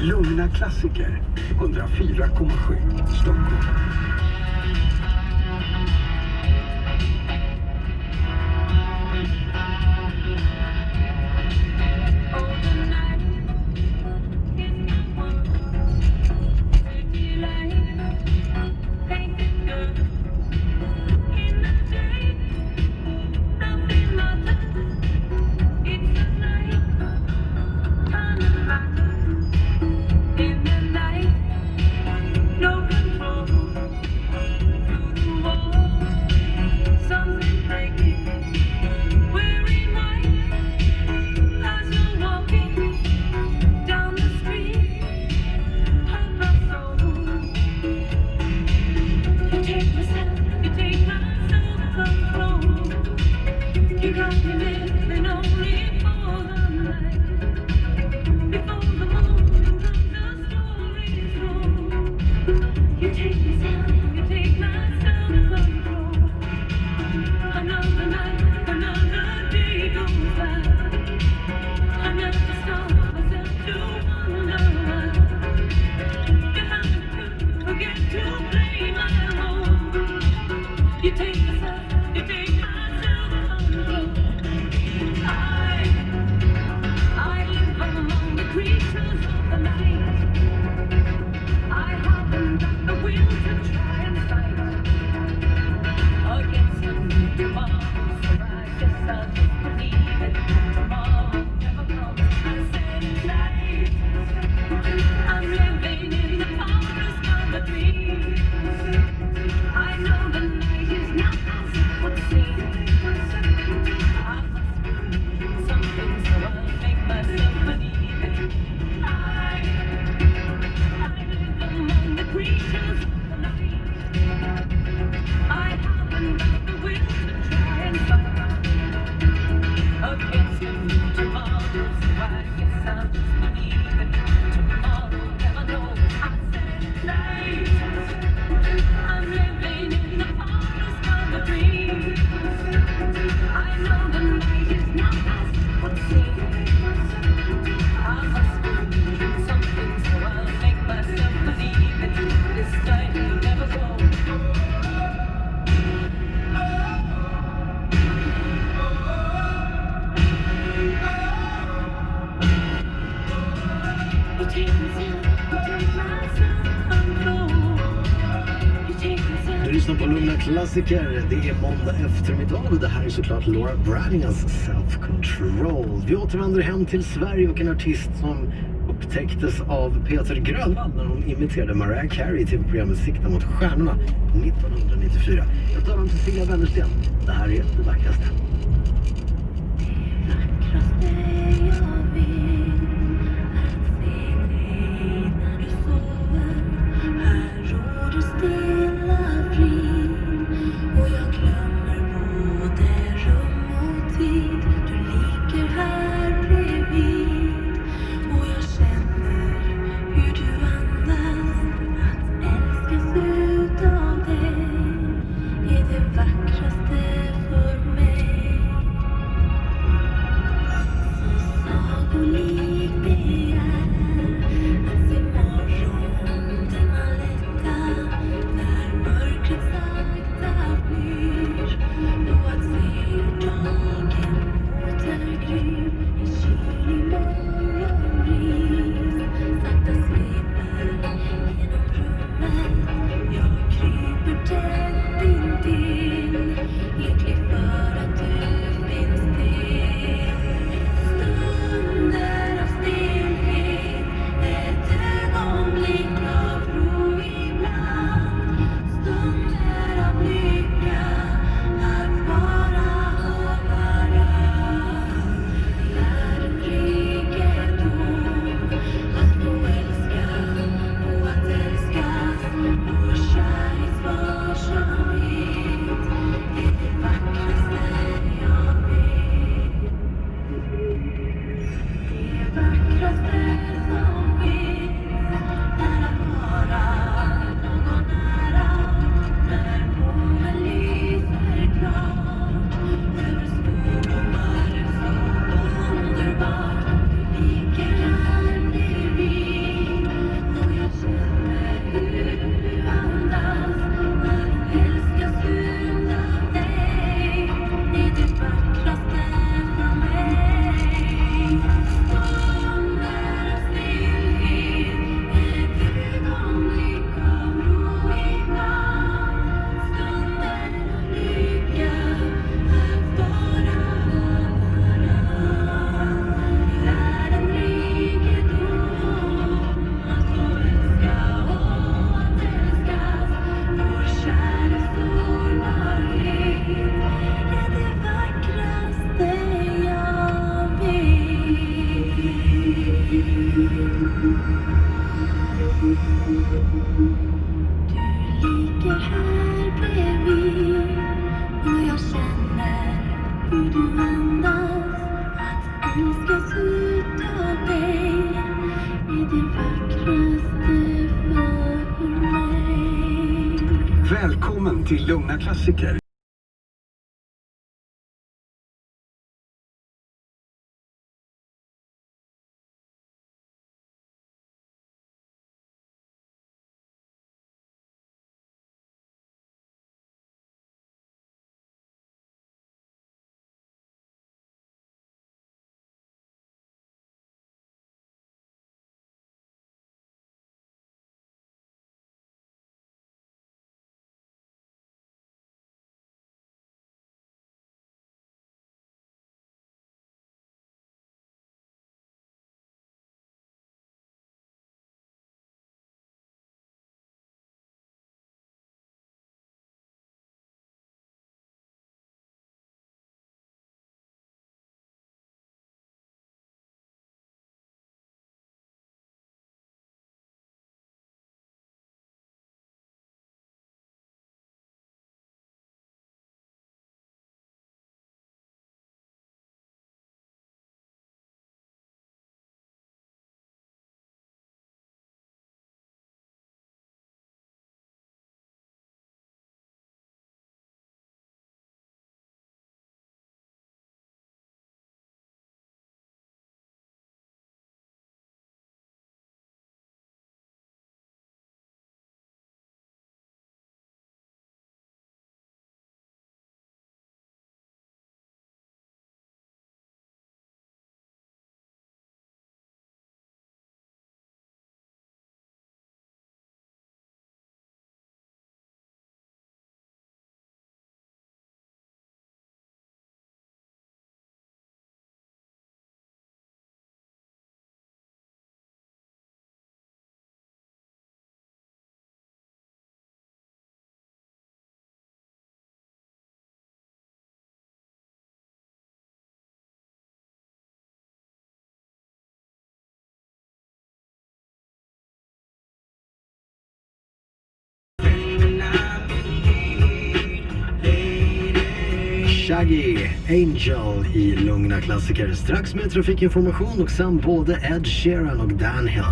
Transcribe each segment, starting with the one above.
Lugna klassiker 104,7 Stockholm. Du lyssnar på Lugna klassiker. Det är måndag eftermiddag och det här är såklart Laura Branigan's Self-Control. Vi återvänder hem till Sverige och en artist som upptäcktes av Peter Grönvall när hon imiterade Mariah Carey till programmet Sikta mot stjärnorna 1994. Jag talar om Cecilia Wennersten. Det här är det vackraste. ligger här bredvid och jag känner hur du andas. Att älskas utav dig är det vackraste för mig. Välkommen till Lugna Klassiker. Shaggy, Angel i Lugna Klassiker. Strax med trafikinformation och sen både Ed Sheeran och Dan Hill.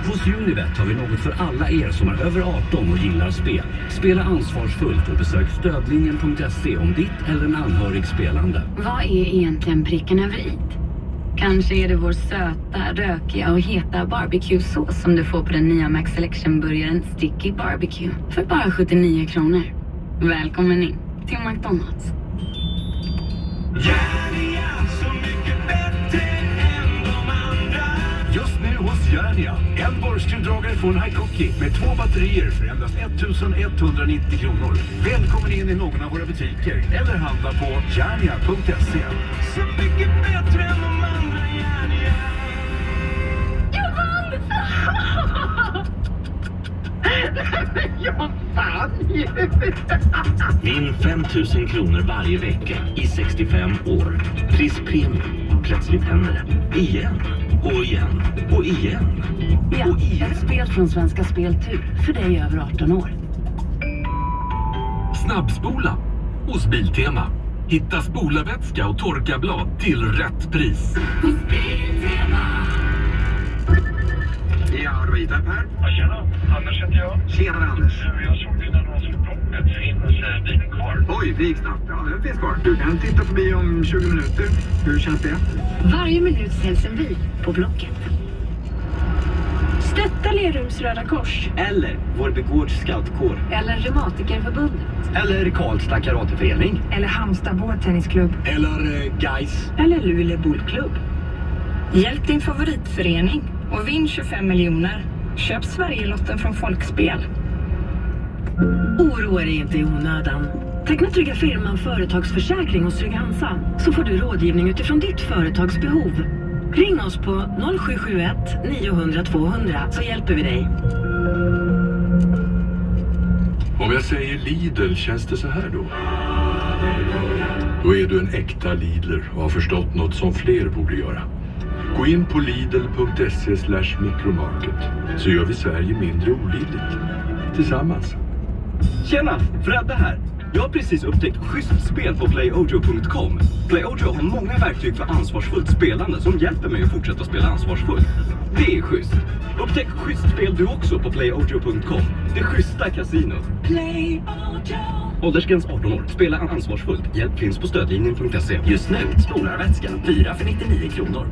Hos Unibet har vi något för alla er som är över 18 och gillar spel. Spela ansvarsfullt och besök stödlinjen.se om ditt eller en anhörig spelande. Vad är egentligen pricken över i? Kanske är det vår söta, rökiga och heta barbecue-sås som du får på den nya Max Selection-burgaren Sticky Barbecue för bara 79 kronor. Välkommen in till McDonald's. Just nu hos Järnia. En borrskrudragare från High Cookie med 2 batterier för endast 1190 kronor. Välkommen in i någon av våra butiker eller handla på järnia.se. Så mycket bättre än de andra Järnia. Jag vann! Jag vann ju! Vinn 5 000 kronor varje vecka i 65 år. Prispremium. Plötsligt händer det. Igen. Och igen. Och igen. Ja, Och igen. ett spel från Svenska Speltur för dig över 18 år. Snabbspola hos Biltema. Hitta spolarvätska och torkarblad till rätt pris. Ja, Rita Per. Ja, tjena. Anders heter jag. Tjenare Anders. Jag såg dina annons på Blocket. Finns bilen kvar? Oj, det gick snabbt. Ja, den finns kvar. Du kan titta förbi om 20 minuter. Hur känns det? Varje minut säljs en bil på Blocket. Stötta Lerums Röda Kors. Eller vår begårds scoutkår. Eller Reumatikerförbundet. Eller Karlstad karateförening. Eller Halmstad båttennisklubb. Eller Guys. Eller Luleå bollklubb. Hjälp din favoritförening och vinn 25 miljoner. Köp Sverigelotten från Folkspel. Oroa dig inte i onödan. Teckna Trygga Firman Företagsförsäkring hos Trygg Hansa så får du rådgivning utifrån ditt företags behov. Ring oss på 0771 900 200 så hjälper vi dig. jag säger Lidl, känns det så här då? Då är du en äkta Lidler och har förstått något som fler borde göra. Gå in på lidl.se/mikromarket så gör vi Sverige mindre olidligt. Tillsammans. Tjena, Fredde här. Jag har precis upptäckt schysst spel på playojo.com. Playojo har många verktyg för ansvarsfullt spelande som hjälper mig att fortsätta spela ansvarsfullt. Det är schysst. Upptäck schysst spel du också på playojo.com. Det schyssta kasinot. Playojo. Åldersgräns 18 år. Spela ansvarsfullt. Hjälp finns på stödlinjen.se. Just nu, spolarvätskan 4 för 99 kronor.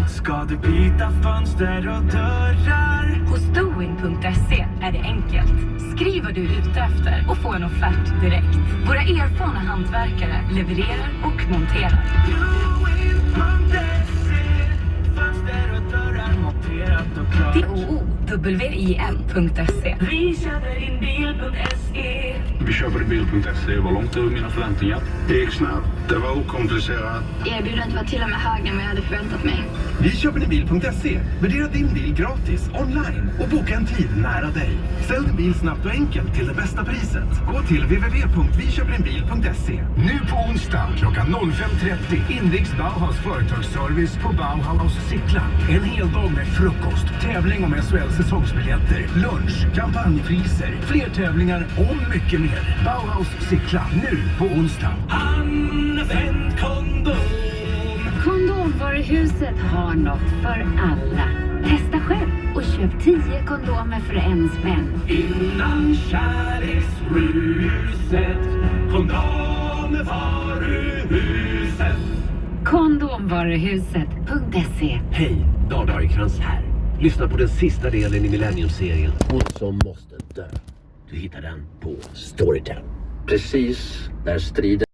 Ska du byta fönster och dörrar? Hos Doing.se är det enkelt. Skriv vad du är ute efter och få en offert direkt. Våra erfarna hantverkare levererar och monterar. Doing.se. Fönster och dörrar monterat och klart. DOOWIN.se. Vi köper din bil.se. Vi köper bil.se var långt över mina förväntningar. Det gick snabbt. Det var okomplicerat. Erbjudandet var till och med högre än vad jag hade förväntat mig. Vi köper din bil.se. Värdera din bil gratis online och boka en tid nära dig. Sälj din bil snabbt och enkelt till det bästa priset. Gå till www.viköperdinbil.se. Nu på onsdag klockan 05.30 invigs Bauhaus företagsservice på Bauhaus Sickla. En hel dag med frukost, tävling om SHL-säsongsbiljetter, lunch, kampanjpriser, fler tävlingar och mycket mer. Bauhaus Sickla nu på onsdag. Använd kondom. Kondomvaruhuset har något för alla. Testa själv och köp 10 kondomer för en spänn. Innan kärleksruset. Kondomvaruhuset. Kondomvaruhuset.se. Hej, Dardarkrans här. Lyssna på den sista delen i Millennium-serien. Hon som måste dö. Du hittar den på Storytel. Precis där striden